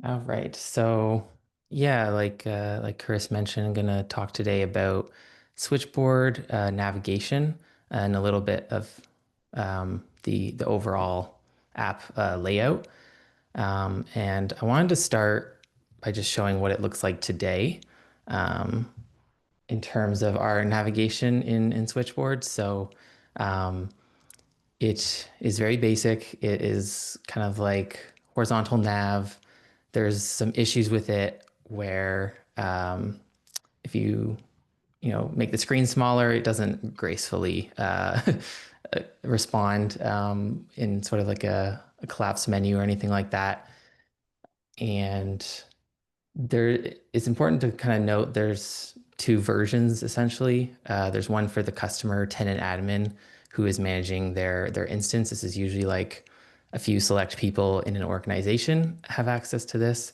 All right. So yeah, like Chris mentioned, I'm gonna talk today about switchboard navigation and a little bit of the overall app layout. And I wanted to start by just showing what it looks like today um, in terms of our navigation in switchboard. So um, it is very basic. It is kind of like horizontal nav. There's some issues with it where if you make the screen smaller, it doesn't gracefully respond in sort of like a collapse menu or anything like that. And there, it's important to kind of note there's two versions essentially. There's one for the customer tenant admin who is managing their instance. This is usually like a few select people in an organization have access to this.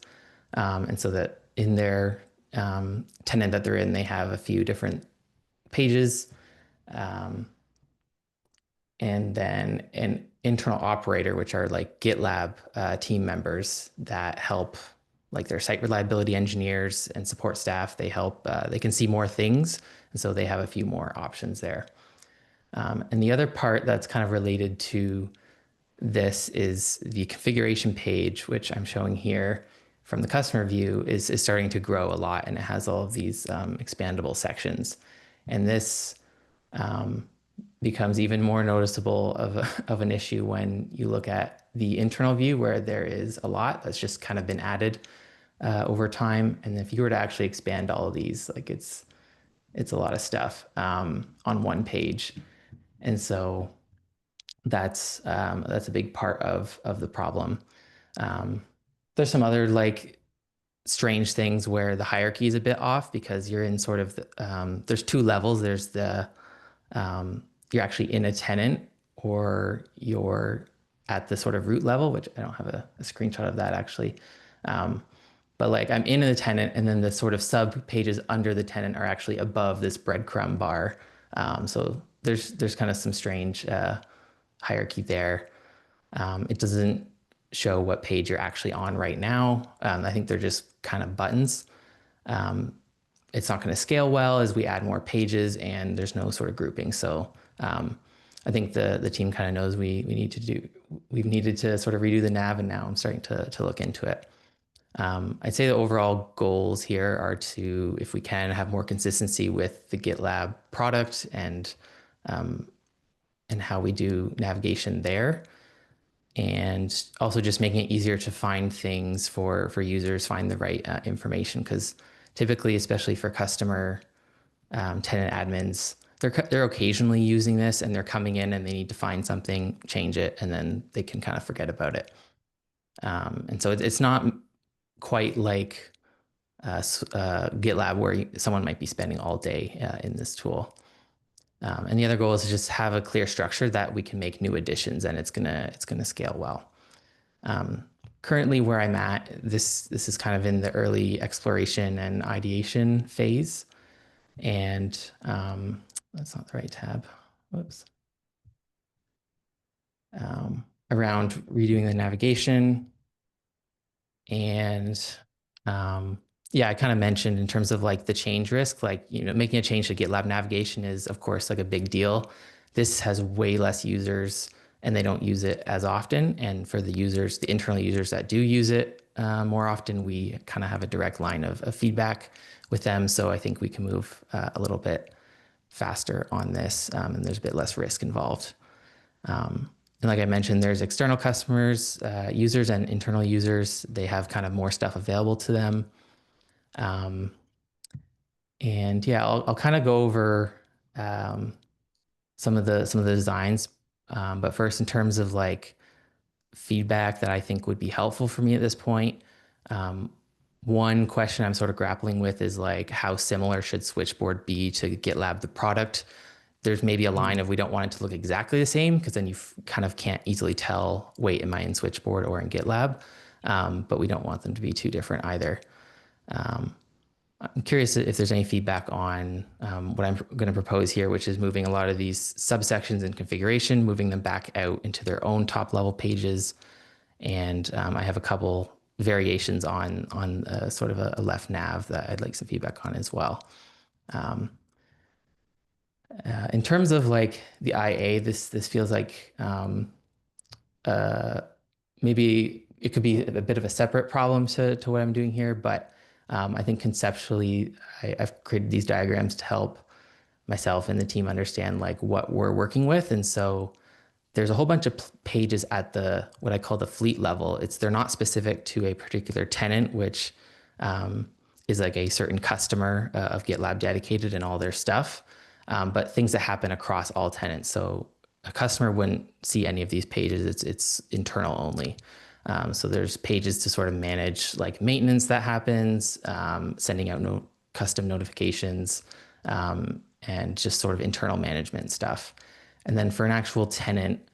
And so that in their tenant that they're in, they have a few different pages. Um, and then an internal operator, which are like GitLab team members that help, like their site reliability engineers and support staff. They help, they can see more things. And so they have a few more options there. And the other part that's kind of related to this is the configuration page, which I'm showing here from the customer view, is starting to grow a lot, and it has all of these expandable sections. And this becomes even more noticeable of an issue when you look at the internal view, where there is a lot that's just kind of been added over time. And if you were to actually expand all of these, like it's a lot of stuff on one page. And so that's a big part of the problem. Um, there's some other like strange things where the hierarchy is a bit off because you're in sort of there's two levels. There's the you're actually in a tenant or you're at the sort of root level, which I don't have a screenshot of that actually. Um, but like I'm in a tenant, and then the sort of sub pages under the tenant are actually above this breadcrumb bar. So there's kind of some strange hierarchy there. It doesn't show what page you're actually on right now. I think they're just kind of buttons. It's not going to scale well as we add more pages, and there's no sort of grouping. So I think the team kind of knows we've needed to sort of redo the nav, and now I'm starting to look into it. I'd say the overall goals here are to, if we can, have more consistency with the GitLab product and how we do navigation there, and also just making it easier to find things for users, find the right information. Because typically, especially for customer tenant admins, they're occasionally using this, and they're coming in and they need to find something, change it, and then they can kind of forget about it. And so it's not quite like GitLab where someone might be spending all day in this tool. And the other goal is to just have a clear structure that we can make new additions, and it's gonna scale well. Currently, where I'm at, this is kind of in the early exploration and ideation phase, and that's not the right tab. Whoops. Around redoing the navigation, and yeah, I kind of mentioned in terms of like the change risk, like, making a change to GitLab navigation is of course like a big deal. This has way less users and they don't use it as often. And for the users, the internal users that do use it more often, we kind of have a direct line of feedback with them. So I think we can move a little bit faster on this, and there's a bit less risk involved. And like I mentioned, there's external customers, users, and internal users. They have kind of more stuff available to them. And yeah, I'll kind of go over some of the designs. But first, in terms of like feedback that I think would be helpful for me at this point, one question I'm sort of grappling with is like, how similar should Switchboard be to GitLab, the product? There's maybe a line of we don't want it to look exactly the same, because then you kind of can't easily tell, wait, am I in Switchboard or in GitLab? But we don't want them to be too different either. I'm curious if there's any feedback on what I'm going to propose here, which is moving a lot of these subsections in configuration, moving them back out into their own top level pages. And I have a couple variations on sort of a left nav that I'd like some feedback on as well. Um, in terms of like the IA, this feels like uh, maybe it could be a bit of a separate problem to what I'm doing here, but I think conceptually I've created these diagrams to help myself and the team understand like what we're working with. And so there's a whole bunch of pages at the what I call the fleet level. They're not specific to a particular tenant, which um, is like a certain customer of GitLab dedicated and all their stuff, but things that happen across all tenants. So a customer wouldn't see any of these pages. It's internal only. So there's pages to sort of manage like maintenance that happens, sending out custom notifications, and just sort of internal management stuff. And then for an actual tenant,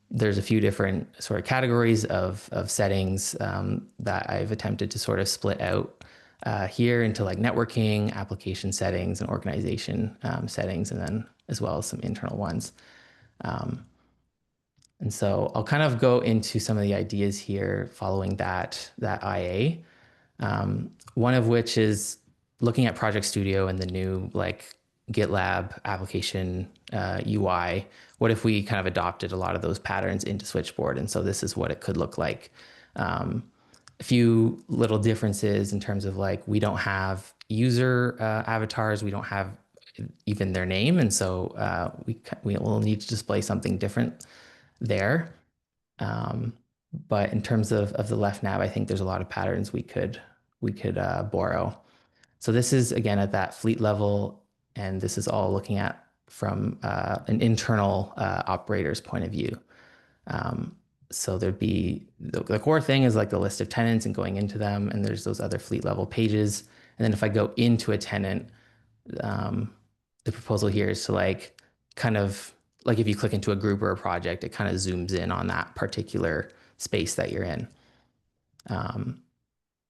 there's a few different sort of categories of settings that I've attempted to sort of split out here into like networking, application settings, and organization settings, and then as well as some internal ones. And so I'll kind of go into some of the ideas here following that IA. One of which is looking at Project Studio and the new like GitLab application UI. What if we kind of adopted a lot of those patterns into Switchboard? And so this is what it could look like. A few little differences in terms of like we don't have user avatars, we don't have even their name, and so we will need to display something different there. Um, but in terms of the left nav, I think there's a lot of patterns we could borrow. So this is again at that fleet level, and this is all looking at from an internal operator's point of view. Um, so there'd be the core thing is like the list of tenants and going into them, and there's those other fleet level pages. And then if I go into a tenant, um, the proposal here is to like kind of like if you click into a group or a project, it kind of zooms in on that particular space that you're in. Um,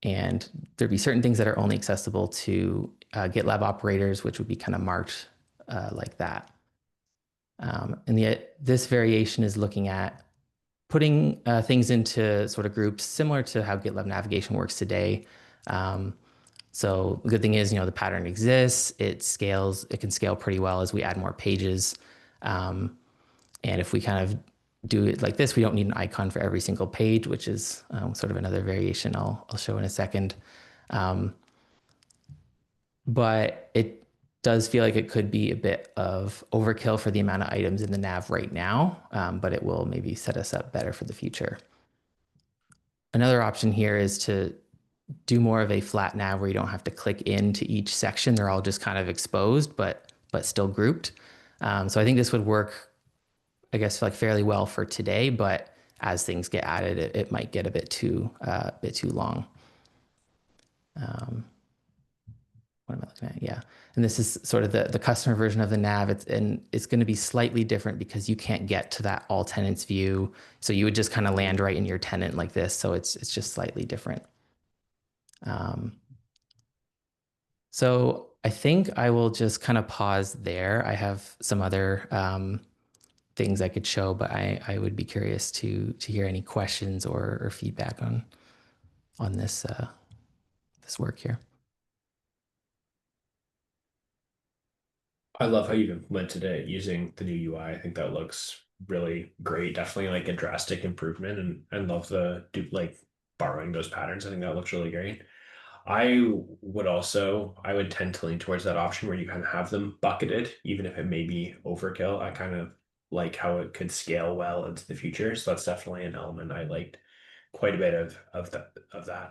and there'd be certain things that are only accessible to GitLab operators, which would be kind of marked like that. And this variation is looking at putting things into sort of groups similar to how GitLab navigation works today. Um, so the good thing is, the pattern exists, it scales, it can scale pretty well as we add more pages. And if we kind of do it like this, we don't need an icon for every single page, which is sort of another variation I'll show in a second. But it does feel like it could be a bit of overkill for the amount of items in the nav right now, but it will maybe set us up better for the future. Another option here is to do more of a flat nav where you don't have to click into each section. They're all just kind of exposed, but still grouped. So I think this would work, I guess, like fairly well for today, but as things get added, it might get a bit too long. What am I looking at? Yeah. And this is sort of the customer version of the nav. It's going to be slightly different because you can't get to that all tenants view. So you would just kind of land right in your tenant like this. So it's just slightly different. So I think I will just kind of pause there. I have some other things I could show, but I would be curious to hear any questions or feedback on this this work here. I love how you've implemented it using the new UI. I think that looks really great. Definitely like a drastic improvement, and love the like borrowing those patterns. I think that looks really great. I would tend to lean towards that option where you kind of have them bucketed, even if it may be overkill. I kind of like how it could scale well into the future. So that's definitely an element I liked quite a bit of that Yeah.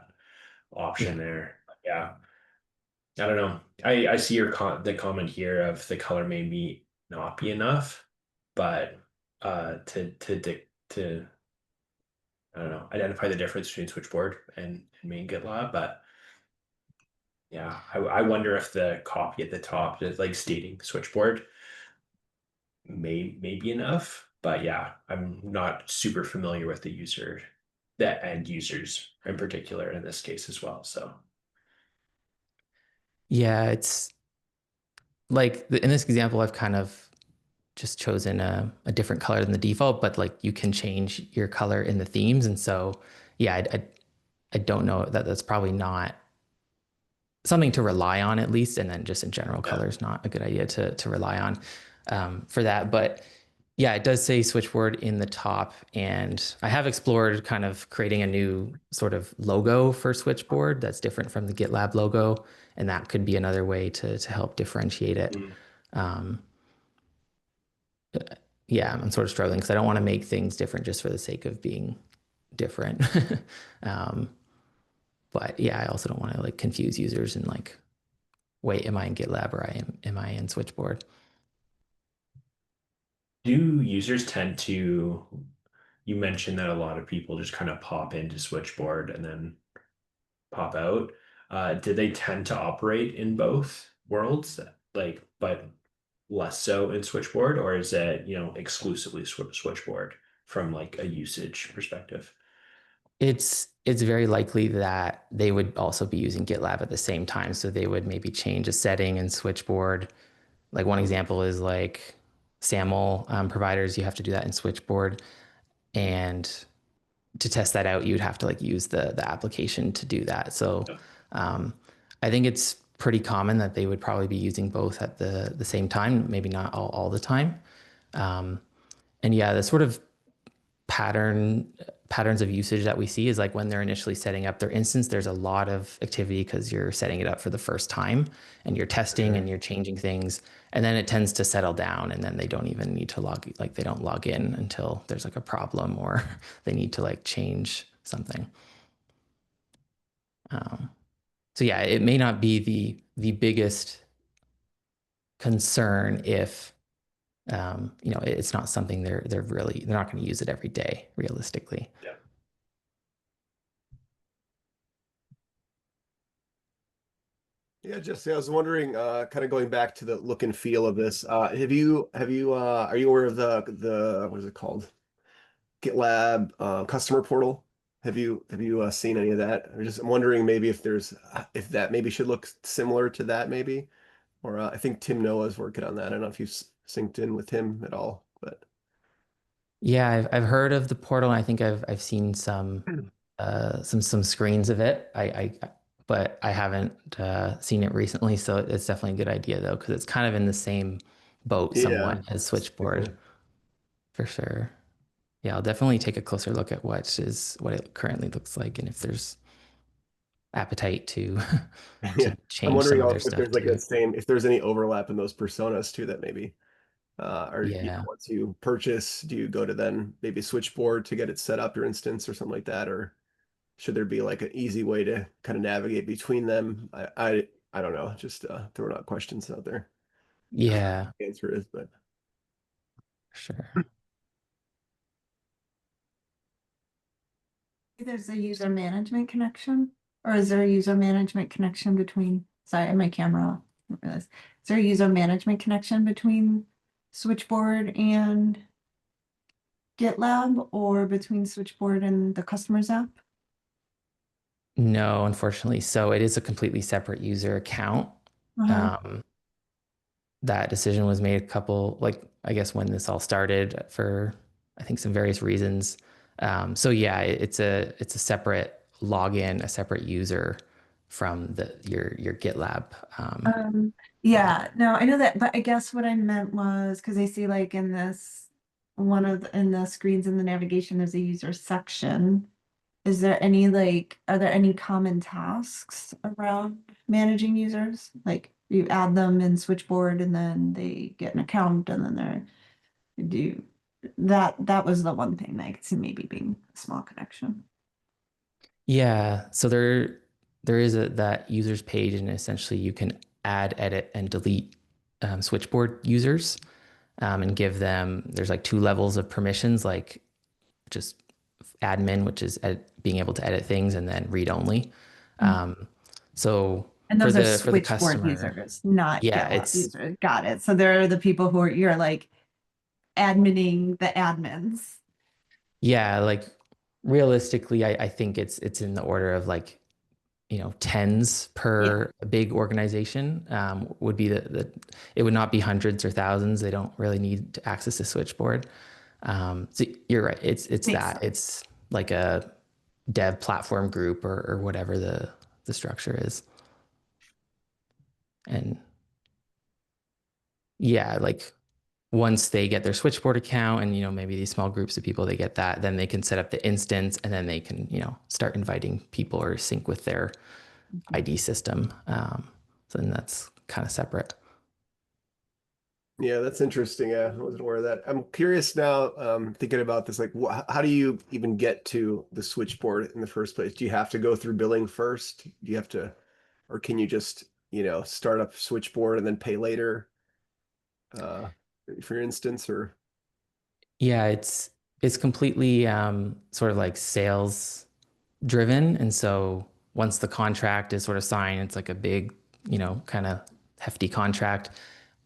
option there. Yeah. I don't know. I see the comment here of the color may be not be enough, but to I don't know, identify the difference between Switchboard and main GitLab. But yeah, I wonder if the copy at the top is like stating Switchboard may be enough. But yeah, I'm not super familiar with the end users in particular in this case as well. So Yeah, it's like in this example, I've kind of just chosen a different color than the default, but like you can change your color in the themes. And so, yeah, I don't know that that's probably not something to rely on at least. And then just in general, Yeah. color is not a good idea to rely on for that. But yeah, it does say switchboard in the top. And I have explored kind of creating a new sort of logo for switchboard that's different from the GitLab logo. And that could be another way to help differentiate it. Mm. Um, yeah, I'm sort of struggling because I don't want to make things different just for the sake of being different. um, but yeah, I also don't want to like confuse users and like, wait, am I in GitLab or am I in Switchboard? Do users tend to, you mentioned that a lot of people just kind of pop into Switchboard and then pop out. Do they tend to operate in both worlds, like, but less so in Switchboard, or is it, exclusively Switchboard from like a usage perspective? It's very likely that they would also be using GitLab at the same time. So they would maybe change a setting in Switchboard. Like one example is like SAML providers, you have to do that in Switchboard. And to test that out, you'd have to like use the application to do that. So um, I think it's pretty common that they would probably be using both at the same time, maybe not all the time. Um, and yeah, the sort of patterns of usage that we see is like when they're initially setting up their instance, there's a lot of activity because you're setting it up for the first time and you're For testing and sure. you're changing things. And then it tends to settle down and then they don't even need to like they don't log in until there's like a problem or they need to like change something. Um, so yeah, it may not be the biggest concern if it's not something they're not going to use it every day realistically. Yeah. Yeah, Jesse, I was wondering, kind of going back to the look and feel of this. Are you aware of the what is it called? GitLab customer portal? Have you seen any of that? I'm wondering maybe if that maybe should look similar to that maybe, or I think Tim Noah's working on that. I don't know if you've synced in with him at all, but Yeah, I've heard of the portal. And I think I've seen some screens of it. But I haven't seen it recently, so it's definitely a good idea though, because it's kind of in the same boat yeah, somewhat as it's pretty Switchboard cool. for sure. Yeah, I'll definitely take a closer look at what it currently looks like and if there's appetite to to Yeah, I'm change some wondering of their also if stuff there's like too. that same if there's any overlap in those personas too that maybe. Or Yeah. once you purchase, do you go to then maybe Switchboard to get it set up your instance or something like that? Or should there be like an easy way to kind of navigate between them? I don't know, just throwing out questions out there. Not sure what Yeah, the answer is, but sure. There's a user management connection, or is there a user management connection between, sorry, my camera off. I didn't realize. Is there a user management connection between Switchboard and GitLab or between Switchboard and the customers app? No, unfortunately. So it is a completely separate user account. Uh-huh. Um, that decision was made like, I guess when this all started for, I think some various reasons. So yeah, it's a separate login, a separate user from your GitLab. Um, Yeah. yeah, no, I know that, but I guess what I meant was because I see like in this in the screens in the navigation, there's a user section. Is there any are there any common tasks around managing users? Like you add them in Switchboard and then they get an account and then do that was the one thing that I could see maybe being a small connection. Yeah. So there is that users page, and essentially you can add, edit, and delete switchboard users, and give them. There's like two levels of permissions, like just admin, which is being able to edit things, and then read only. Mm. Um, so And for those are the Switchboard customer, users, not yeah, GitLab users. Got it. So they're the people who are you're like adminning the admins. like realistically, I think it's in the order of like tens Yeah, per big organization would be it would not be hundreds or thousands. They don't really need to access a switchboard. So you're right. It's makes that. sense. It's like a dev platform group or whatever the structure is. And yeah, like once they get their Switchboard account and, maybe these small groups of people, they get that, then they can set up the instance and then they can, start inviting people or sync with their ID system. So then that's kind of separate. Yeah, that's interesting. Yeah, I wasn't aware of that. I'm curious now, thinking about this, like, how do you even get to the switchboard in the first place? Do you have to go through billing first? Do you have to, or can you just, start up switchboard and then pay later, uh, for your instance, or? Yeah, it's completely sort of like sales driven. And so once the contract is sort of signed, it's like a big, kind of hefty contract.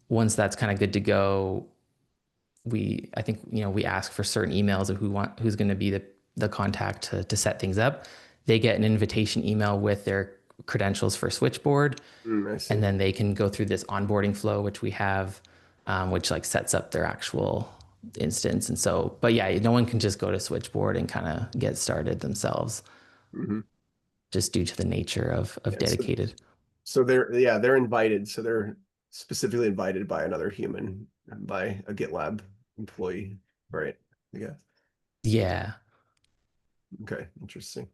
Once that's kind of good to go, I think, we ask for certain emails of who's going to be the contact to set things up. They get an invitation email with their credentials for Switchboard, I see. and then they can go through this onboarding flow, which we have, which like sets up their actual instance. And so, but yeah, no one can just go to Switchboard and kind of get started themselves, Hmm. just due to the nature of Yeah, so, dedicated. so they're invited. So they're specifically invited by another human, by a GitLab employee, right? I guess. Yeah. Okay, interesting.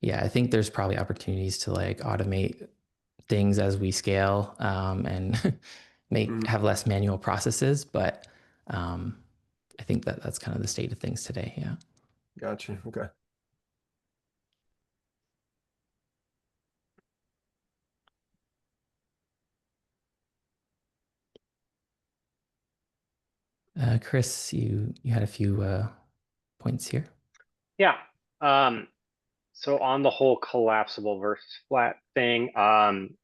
Yeah, I think there's probably opportunities to like automate things as we scale, and Mhm. have less manual processes. But um, I think that's kind of the state of things today. Yeah. Gotcha. Okay. Chris, you had a few points here. Yeah. Um, so on the whole collapsible versus flat thing,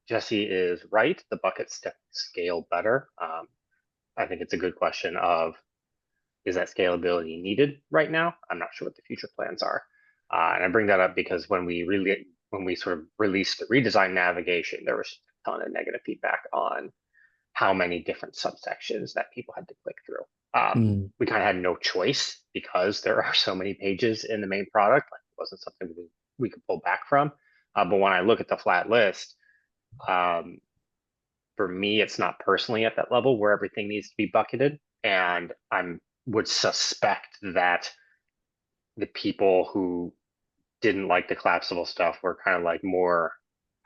Jesse is right. The buckets definitely scale better. I think it's a good question of, is that scalability needed right now? I'm not sure what the future plans are. And I bring that up because when we sort of released the redesign navigation, there was a ton of negative feedback on how many different subsections that people had to click through. Mm, We kind of had no choice because there are so many pages in the main product. Like, it wasn't something we could pull back from. But when I look at the flat list, um, for me, it's not personally at that level where everything needs to be bucketed. And I would suspect that the people who didn't like the collapsible stuff were kind of like more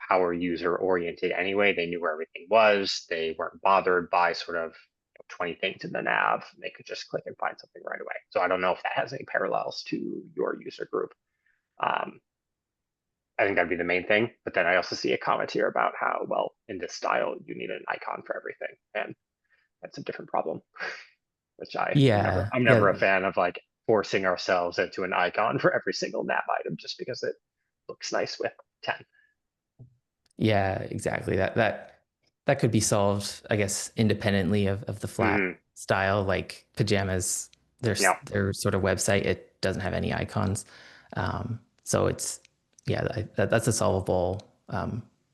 power user oriented anyway. They knew where everything was. They weren't bothered by sort of 20 things in the nav. They could just click and find something right away. So I don't know if that has any parallels to your user group. Um, I think that'd be the main thing. But then I also see a comment here about how, well, in this style, you need an icon for everything. And that's a different problem, which yeah. I'm never Yeah. a fan of, like forcing ourselves into an icon for every single nav item just because it looks nice with 10. Yeah, exactly. That could be solved, I guess, independently of the flat Mhm. style. Like pajamas, Yeah. their sort of website, it doesn't have any icons. So it's yeah, that's a solvable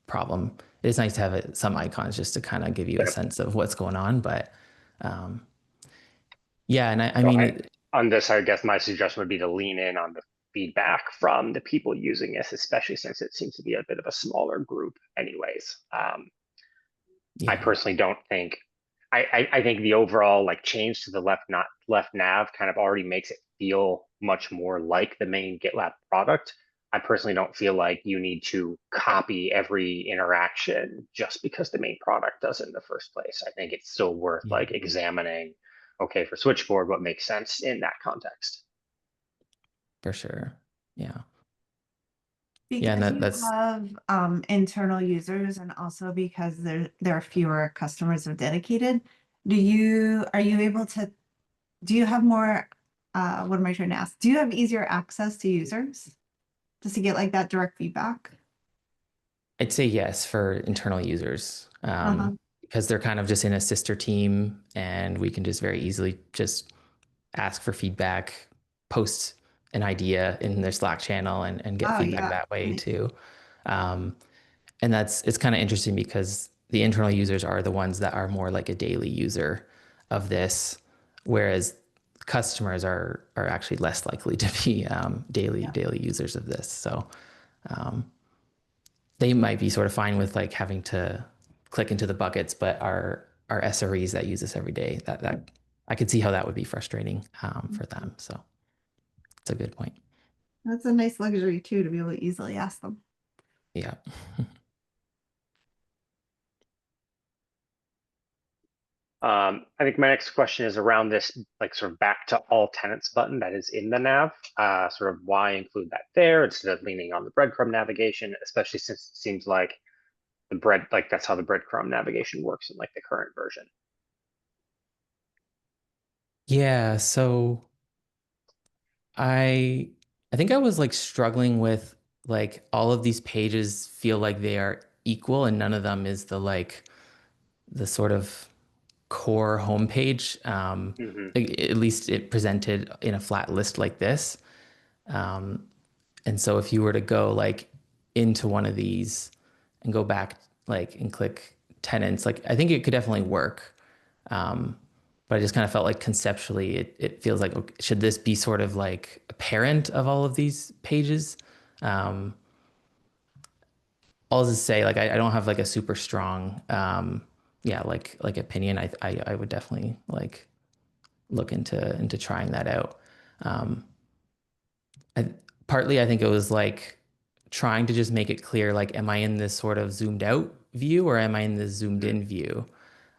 problem. It's nice to have some icons just to kind of give you a Yep. sense of what's going on. But um, yeah, and I So mean, on this, I guess my suggestion would be to lean in on the feedback from the people using this, especially since it seems to be a bit of a smaller group anyways. I yeah, personally don't think I think the overall like change to the not left nav kind of already makes it feel much more like the main GitLab product. I personally don't feel like you need to copy every interaction just because the main product does it in the first place. I think it's still worth yeah, like examining, okay, for Switchboard, what makes sense in that context. for sure. Yeah, yeah, and Because you that's have internal users and also because there are fewer customers of dedicated, are you able to, do you have more, what am I trying to ask? Do you have easier access to users? Just to get like that direct feedback? I'd say yes for internal users, Uh-huh. because they're kind of just in a sister team, and we can just very easily just ask for feedback, post an idea in their Slack channel, and get Oh, feedback yeah. that way too. Um, and it's kind of interesting because the internal users are the ones that are more like a daily user of this, whereas customers are actually less likely to be daily users of this. So they might be sort of fine with like having to click into the buckets, but our SREs that use this every day, that I could see how that would be frustrating for them. So it's a good point. That's a nice luxury too, to be able to easily ask them. Yeah. I think my next question is around this, like sort of back to all tenants button that is in the nav. Sort of why include that there instead of leaning on the breadcrumb navigation, especially since it seems like that's how the breadcrumb navigation works in like the current version. Yeah, so I I think I was like struggling with like all of these pages feel like they are equal and none of them is the sort of core homepage. Hmm. At least it presented in a flat list like this. Um, and so if you were to go like into one of these and go back like and click tenants, like I think it could definitely work. Um, but I just kind of felt like conceptually it feels like, okay, should this be sort of like a parent of all of these pages? Um, I'll just say like I don't have like a super strong yeah like opinion. I would definitely like look into trying that out. Um, I, Partly I think it was like trying to just make it clear like am I in this sort of zoomed out view or am I in this zoomed in view?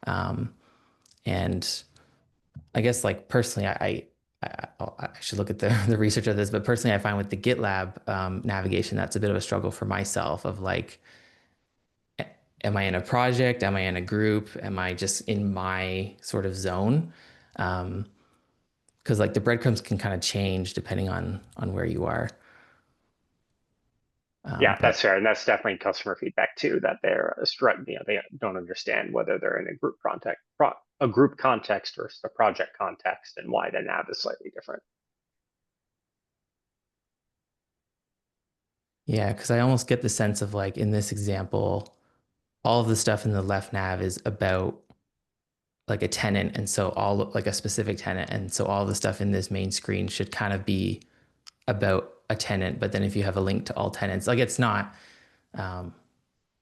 Um, and I guess like personally I should look at the the research of this, but personally I find with the GitLab navigation that's a bit of a struggle for myself of like am I in a project? Am I in a group? Am I just in my sort of zone? Because like the breadcrumbs can kind of change depending on where you are. Yeah, that's But fair, and that's definitely customer feedback too. That they're they don't understand whether they're in a a group context versus a project context, and why the nav is slightly different. yeah, because I almost get the sense of like in this example, all of the stuff in the left nav is about like a tenant, and so all like a specific tenant, and so all the stuff in this main screen should kind of be about a tenant. But then if you have a link to all tenants, like it's not um,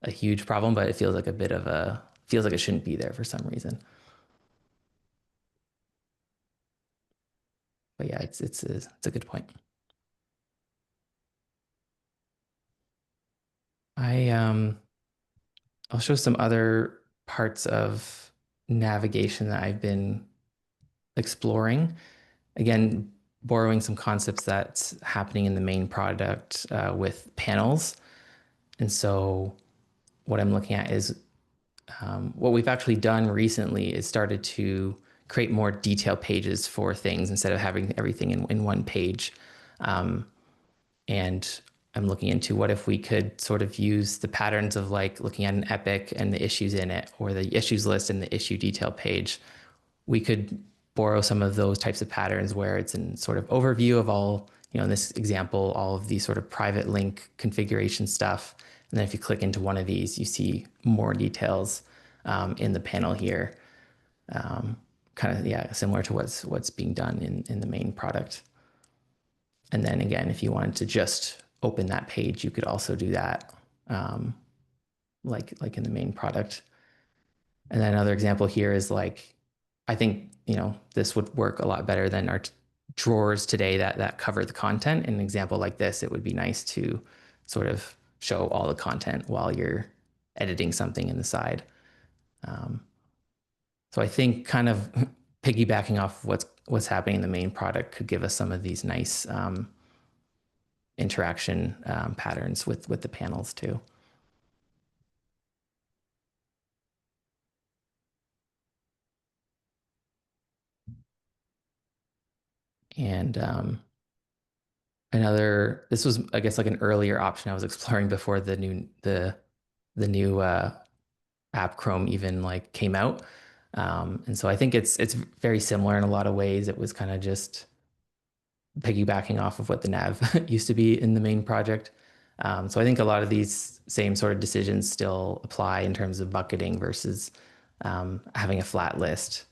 a huge problem, but it feels like a bit of a feels like it shouldn't be there for some reason. But yeah, it's a good point. I I'll show some other parts of navigation that I've been exploring. Again, borrowing some concepts that's happening in the main product with panels. And so what I'm looking at is what we've actually done recently is started to create more detailed pages for things instead of having everything in one page. Um, and I'm looking into what if we could sort of use the patterns of like looking at an epic and the issues in it, or the issues list and the issue detail page. We could borrow some of those types of patterns where it's in sort of overview of all, in this example, all of the sort of private link configuration stuff. And then if you click into one of these, you see more details in the panel here. Kind of, yeah, similar to what's being done in the main product. And then again, if you wanted to just open that page, you could also do that, like in the main product. And then another example here is like, I think this would work a lot better than our drawers today that cover the content. In an example like this, it would be nice to sort of show all the content while you're editing something in the side. So I think kind of piggybacking off what's happening in the main product could give us some of these nice interaction patterns with the panels too. And this was I guess like an earlier option I was exploring before the new app Chrome even like came out. And so I think it's very similar in a lot of ways. It was kind of just piggybacking off of what the nav used to be in the main project. So I think a lot of these same sort of decisions still apply in terms of bucketing versus having a flat list.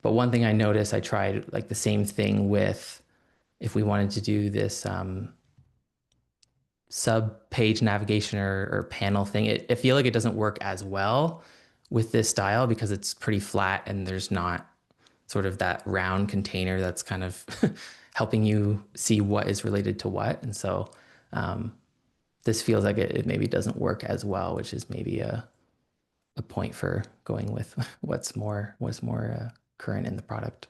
But one thing I noticed, I tried like the same thing with if we wanted to do this sub page navigation or panel thing. I feel like it doesn't work as well with this style because it's pretty flat and there's not sort of that round container that's kind of helping you see what is related to what. And so this feels like it maybe doesn't work as well, which is maybe a point for going with what's more current in the product.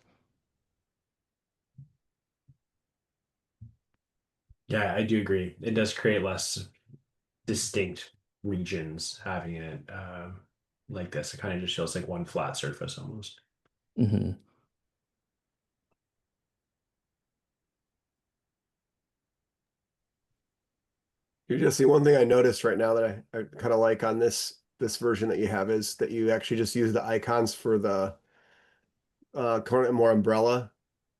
Yeah, I do agree. It does create less distinct regions having it like this. It kind of just feels like one flat surface almost. Mm-hmm. You just see one thing I noticed right now that I kind of like on this version that you have is that you actually just use the icons for the current more umbrella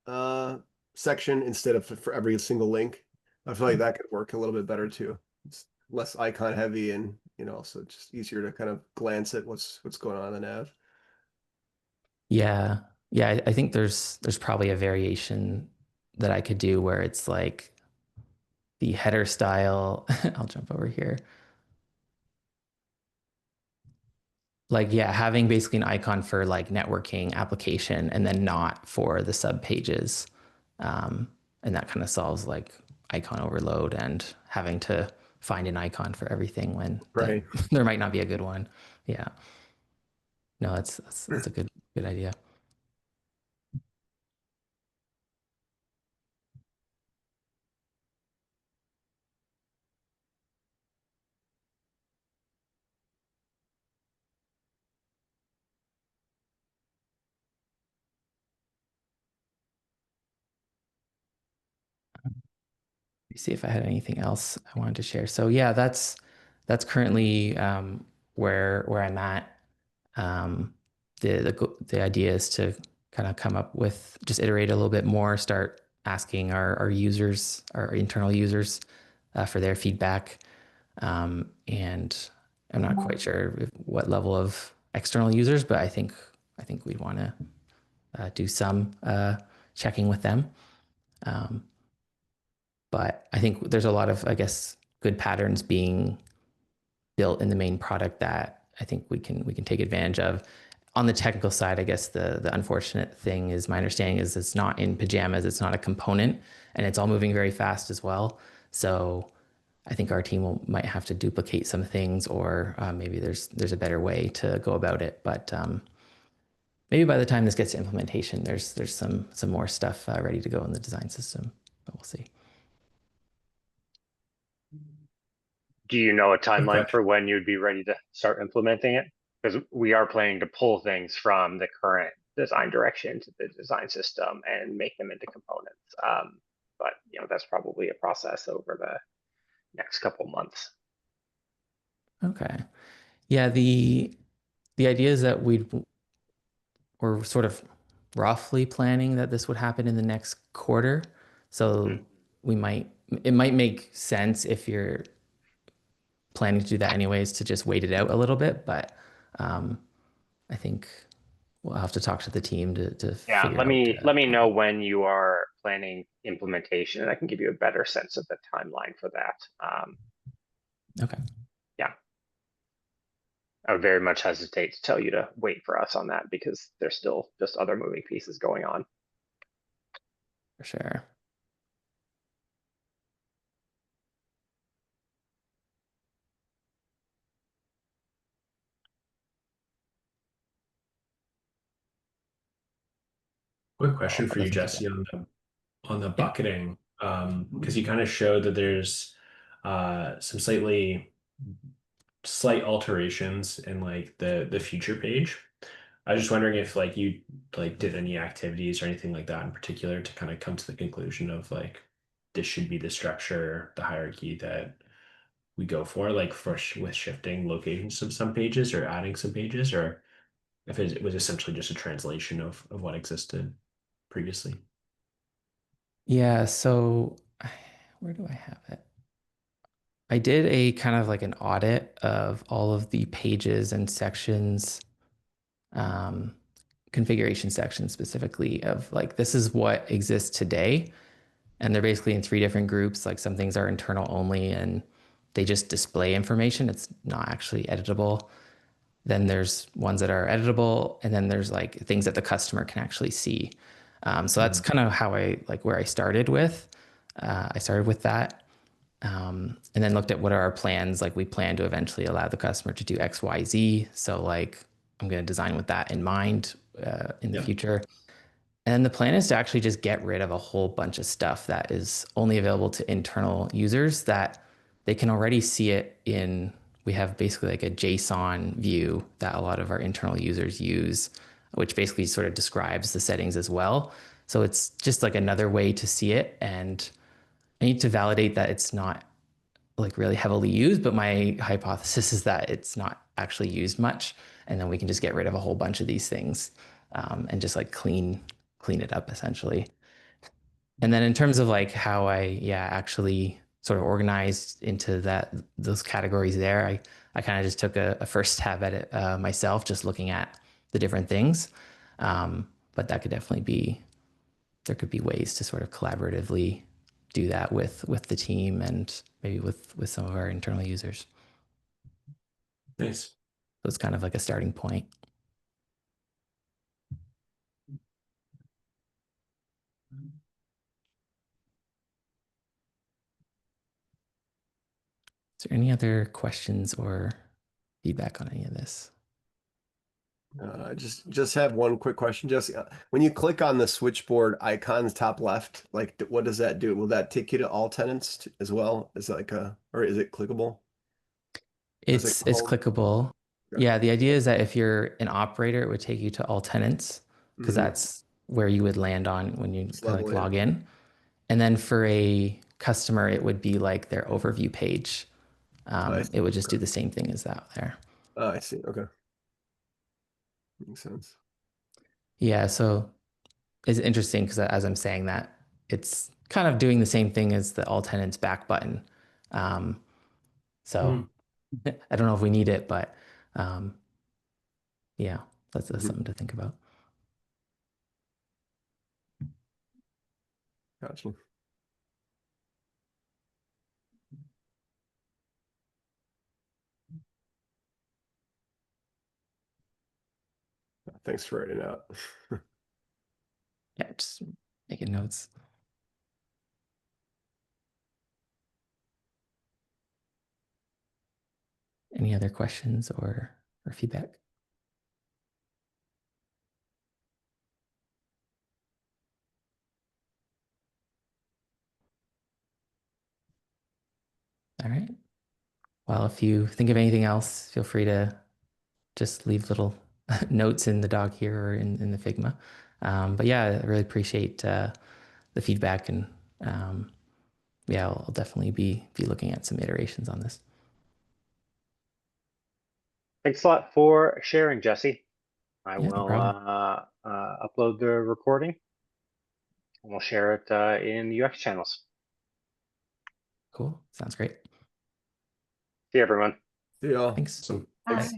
uh section instead of for every single link. I feel like that could work a little bit better too. It's less icon heavy and so it's just easier to kind of glance at what's going on in the nav. Yeah. Yeah, I think there's probably a variation that I could do where it's like the header style. I'll jump over here. Like, yeah, having basically an icon for like networking application and then not for the sub pages. And that kind of solves like icon overload and having to find an icon for everything when Right. there might not be a good one. Yeah. No, that's a good idea. Let me see if I had anything else I wanted to share. So yeah, that's currently where I'm at. Um, the idea is to kind of come up with just iterate a little bit more, start asking our users, our internal users, for their feedback. And I'm not quite sure what level of external users, but I think we'd want to do some checking with them. Um, but I think there's a lot of, I guess, good patterns being built in the main product that I think we can take advantage of. On the technical side, I guess the unfortunate thing is my understanding is it's not in pajamas, it's not a component, and it's all moving very fast as well. So I think our team might have to duplicate some things, or maybe there's a better way to go about it. But maybe by the time this gets to implementation, there's some more stuff ready to go in the design system. But we'll see. Do you know a Quick timeline question. for when you'd be ready to start implementing it? Because we are planning to pull things from the current design direction to the design system and make them into components. But that's probably a process over the next couple months. Okay. Yeah, the idea is that we're sort of roughly planning that this would happen in the next quarter. So it might make sense if you're planning to do that anyways to just wait it out a little bit. But I think we'll have to talk to the team to Yeah, figure let out. me know when you are planning implementation, and I can give you a better sense of the timeline for that. Okay. Yeah, I would very much hesitate to tell you to wait for us on that because there's still just other moving pieces going on. For sure. Quick I'll question for you, definitely keep that. Jesse, on the Yeah. bucketing, because you kind of showed that there's some slight alterations in like the future page. I was just wondering if like you like did any activities or anything like that in particular to kind of come to the conclusion of like this should be the structure, the hierarchy that we go for, like with shifting locations of some pages or adding some pages, or if it was essentially just a translation of what existed previously. Yeah. So where do I have it? I did a kind of like an audit of all of the pages and sections. Um, configuration section specifically of like, this is what exists today. And they're basically in 3 different groups. Like some things are internal only and they just display information. It's not actually editable. Then there's ones that are editable, and then there's like things that the customer can actually see. So that's kind of how where I started with. I started with that, and then looked at what are our plans. Like we plan to eventually allow the customer to do X, Y, Z. So like I'm going to design with that in mind in the future. And the plan is to actually just get rid of a whole bunch of stuff that is only available to internal users that they can already see it in. We have basically like a JSON view that a lot of our internal users use, which basically sort of describes the settings as well. So it's just like another way to see it. And I need to validate that it's not like really heavily used, but my hypothesis is that it's not actually used much. And then we can just get rid of a whole bunch of these things and just like clean it up essentially. And then in terms of like how I actually sort of organized into those categories there, I kind of just took a first stab at it myself, just looking at the different things. But that could definitely be, there could be ways to sort of collaboratively do that with the team and maybe with some of our internal users. Nice. So it's kind of like a starting point. Is there any other questions or feedback on any of this? Just have one quick question, Jesse. When you click on the switchboard icons top left, like what does that do? Will that take you to all tenants as well? Is it like or is it clickable? It's clickable. Okay. Yeah, the idea is that if you're an operator, it would take you to all tenants because that's where you would land on when you kind of like log in. And then for a customer, it would be like their overview page. It would just do the same thing as that there. Oh, I see. Okay. Makes sense. Yeah, so it's interesting because as I'm saying that, it's kind of doing the same thing as the all tenants back button. So I don't know if we need it, but yeah, that's something to think about. Gotcha. Thanks for writing out. Yeah, just making notes. Any other questions or feedback? All right. Well, if you think of anything else, feel free to just leave little notes in the doc here or in the Figma. But yeah, I really appreciate the feedback, and yeah, I'll definitely be looking at some iterations on this. Thanks a lot for sharing, Jesse. I Yeah, no will problem. upload the recording and we'll share it in the UX channels. Cool. Sounds great. See you, everyone. See y'all. Thanks. So Bye. Bye.